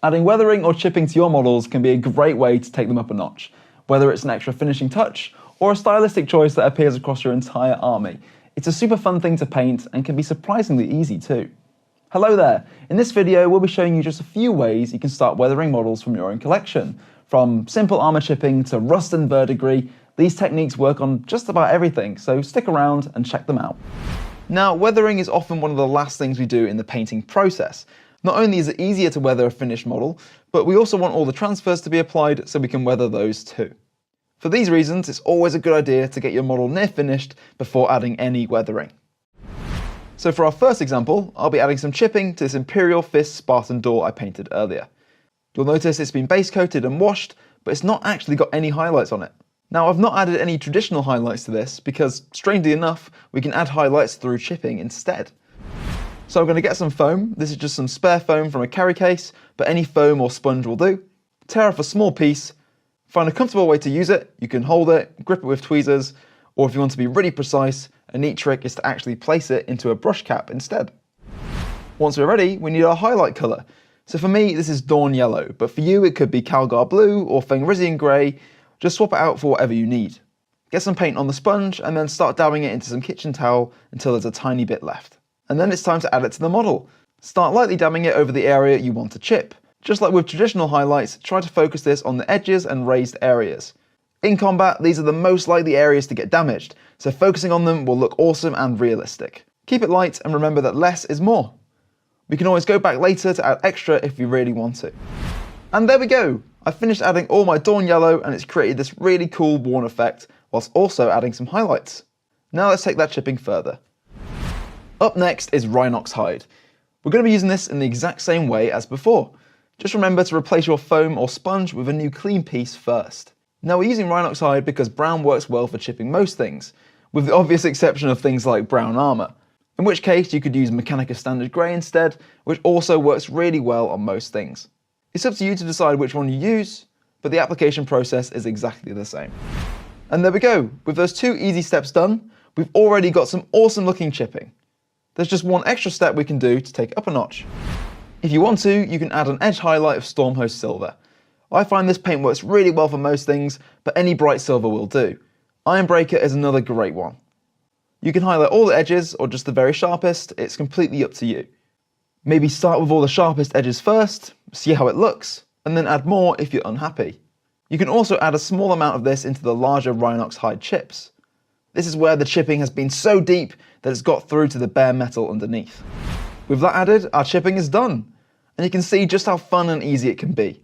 Adding weathering or chipping to your models can be a great way to take them up a notch, whether it's an extra finishing touch or a stylistic choice that appears across your entire army. It's a super fun thing to paint and can be surprisingly easy too. Hello there! In this video we'll be showing you just a few ways you can start weathering models from your own collection. From simple armour chipping to rust and verdigris, these techniques work on just about everything, so stick around and check them out. Now, weathering is often one of the last things we do in the painting process. Not only is it easier to weather a finished model, but we also want all the transfers to be applied so we can weather those too. For these reasons, it's always a good idea to get your model near finished before adding any weathering. So for our first example, I'll be adding some chipping to this Imperial Fist Spartan door I painted earlier. You'll notice it's been base coated and washed, but it's not actually got any highlights on it. Now, I've not added any traditional highlights to this because, strangely enough, we can add highlights through chipping instead. So I'm going to get some foam. This is just some spare foam from a carry case, but any foam or sponge will do. Tear off a small piece, find a comfortable way to use it. You can hold it, grip it with tweezers, or if you want to be really precise, a neat trick is to actually place it into a brush cap instead. Once we're ready, we need our highlight colour. So for me, this is Dawn Yellow, but for you it could be Calgar Blue or Fenrisian Grey. Just swap it out for whatever you need. Get some paint on the sponge and then start dabbing it into some kitchen towel until there's a tiny bit left. And then it's time to add it to the model. Start lightly dabbing it over the area you want to chip. Just like with traditional highlights, try to focus this on the edges and raised areas. In combat, these are the most likely areas to get damaged, so focusing on them will look awesome and realistic. Keep it light and remember that less is more. We can always go back later to add extra if we really want to. And there we go! I've finished adding all my Dawn Yellow and it's created this really cool worn effect, whilst also adding some highlights. Now let's take that chipping further. Up next is Rhinox Hide. We're going to be using this in the exact same way as before. Just remember to replace your foam or sponge with a new clean piece first. Now we're using Rhinox Hide because brown works well for chipping most things, with the obvious exception of things like brown armour. In which case you could use Mechanica Standard Grey instead, which also works really well on most things. It's up to you to decide which one you use, but the application process is exactly the same. And there we go, with those two easy steps done, we've already got some awesome looking chipping. There's just one extra step we can do to take it up a notch. If you want to, you can add an edge highlight of Stormhost Silver. I find this paint works really well for most things, but any bright silver will do. Ironbreaker is another great one. You can highlight all the edges or just the very sharpest, it's completely up to you. Maybe start with all the sharpest edges first, see how it looks, and then add more if you're unhappy. You can also add a small amount of this into the larger Rhinox Hide chips. This is where the chipping has been so deep that it's got through to the bare metal underneath. With that added, our chipping is done, and you can see just how fun and easy it can be.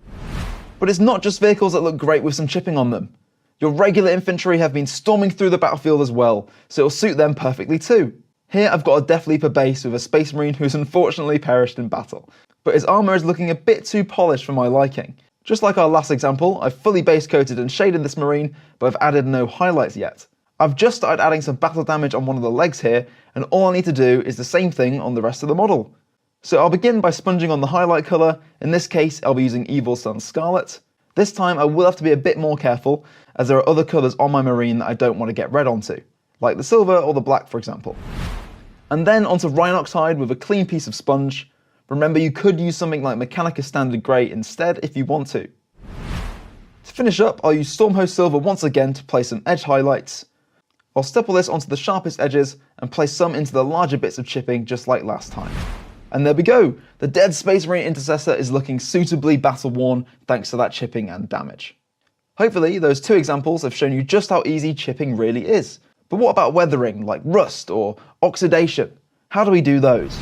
But it's not just vehicles that look great with some chipping on them. Your regular infantry have been storming through the battlefield as well, so it'll suit them perfectly too. Here I've got a Death Leaper base with a Space Marine who's unfortunately perished in battle, but his armour is looking a bit too polished for my liking. Just like our last example, I've fully base coated and shaded this Marine, but I've added no highlights yet. I've just started adding some battle damage on one of the legs here, and all I need to do is the same thing on the rest of the model. So I'll begin by sponging on the highlight colour. In this case I'll be using Evil Sun Scarlet. This time I will have to be a bit more careful, as there are other colours on my Marine that I don't want to get red onto, like the silver or the black for example. And then onto Rhinox Hide with a clean piece of sponge. Remember, you could use something like Mechanica Standard Grey instead if you want to. To finish up, I'll use Stormhost Silver once again to place some edge highlights. I'll stipple this onto the sharpest edges and place some into the larger bits of chipping just like last time. And there we go! The Dead Space Marine Intercessor is looking suitably battle worn thanks to that chipping and damage. Hopefully those two examples have shown you just how easy chipping really is. But what about weathering, like rust or oxidation? How do we do those?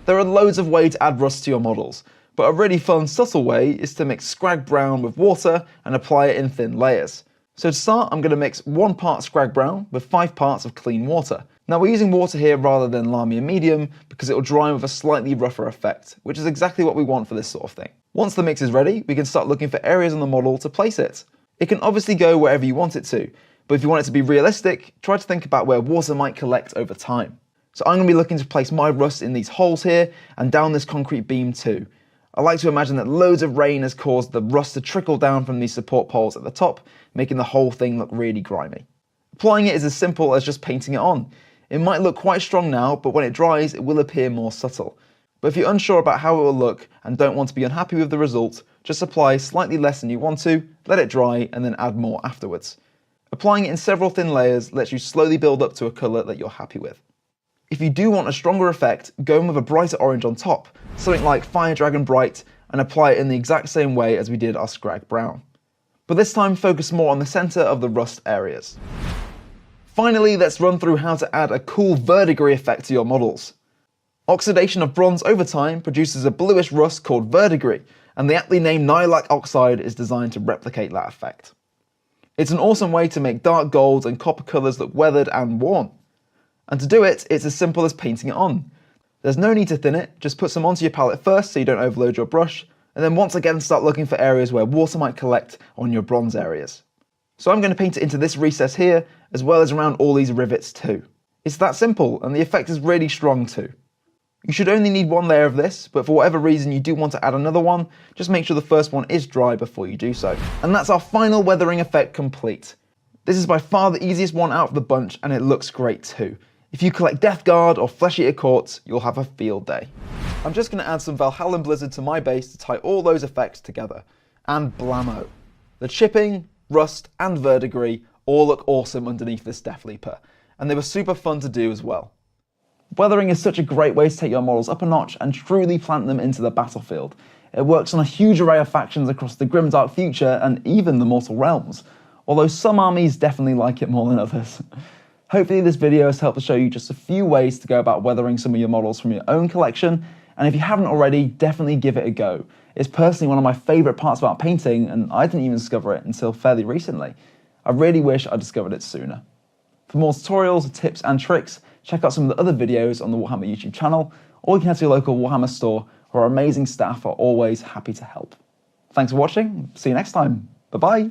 There are loads of ways to add rust to your models, but a really fun, subtle way is to mix Scrag Brown with water and apply it in thin layers. So to start, I'm going to mix 1 part Scrag Brown with 5 parts of clean water. Now we're using water here rather than Lamia Medium because it will dry with a slightly rougher effect, which is exactly what we want for this sort of thing. Once the mix is ready, we can start looking for areas on the model to place it. It can obviously go wherever you want it to, but if you want it to be realistic, try to think about where water might collect over time. So I'm going to be looking to place my rust in these holes here and down this concrete beam too. I like to imagine that loads of rain has caused the rust to trickle down from these support poles at the top, making the whole thing look really grimy. Applying it is as simple as just painting it on. It might look quite strong now, but when it dries, it will appear more subtle. But if you're unsure about how it will look and don't want to be unhappy with the result, just apply slightly less than you want to, let it dry, and then add more afterwards. Applying it in several thin layers lets you slowly build up to a colour that you're happy with. If you do want a stronger effect, go in with a brighter orange on top, something like Fire Dragon Bright, and apply it in the exact same way as we did our Scrag Brown. But this time focus more on the centre of the rust areas. Finally, let's run through how to add a cool verdigris effect to your models. Oxidation of bronze over time produces a bluish rust called verdigris, and the aptly named Nihilakh oxide is designed to replicate that effect. It's an awesome way to make dark golds and copper colours look weathered and worn. And to do it, it's as simple as painting it on. There's no need to thin it, just put some onto your palette first so you don't overload your brush, and then once again start looking for areas where water might collect on your bronze areas. So I'm going to paint it into this recess here, as well as around all these rivets too. It's that simple, and the effect is really strong too. You should only need one layer of this, but for whatever reason you do want to add another one, just make sure the first one is dry before you do so. And that's our final weathering effect complete. This is by far the easiest one out of the bunch, and it looks great too. If you collect Death Guard or Flesh Eater Courts, you'll have a field day. I'm just going to add some Valhalla Blizzard to my base to tie all those effects together. And blammo. The chipping, rust, and verdigris all look awesome underneath this Death Leaper, and they were super fun to do as well. Weathering is such a great way to take your models up a notch and truly plant them into the battlefield. It works on a huge array of factions across the Grimdark future and even the Mortal Realms, although some armies definitely like it more than others. Hopefully this video has helped to show you just a few ways to go about weathering some of your models from your own collection, and if you haven't already, definitely give it a go. It's personally one of my favourite parts about painting, and I didn't even discover it until fairly recently. I really wish I discovered it sooner. For more tutorials, tips and tricks, check out some of the other videos on the Warhammer YouTube channel, or you can head to your local Warhammer store, where our amazing staff are always happy to help. Thanks for watching, see you next time, bye bye!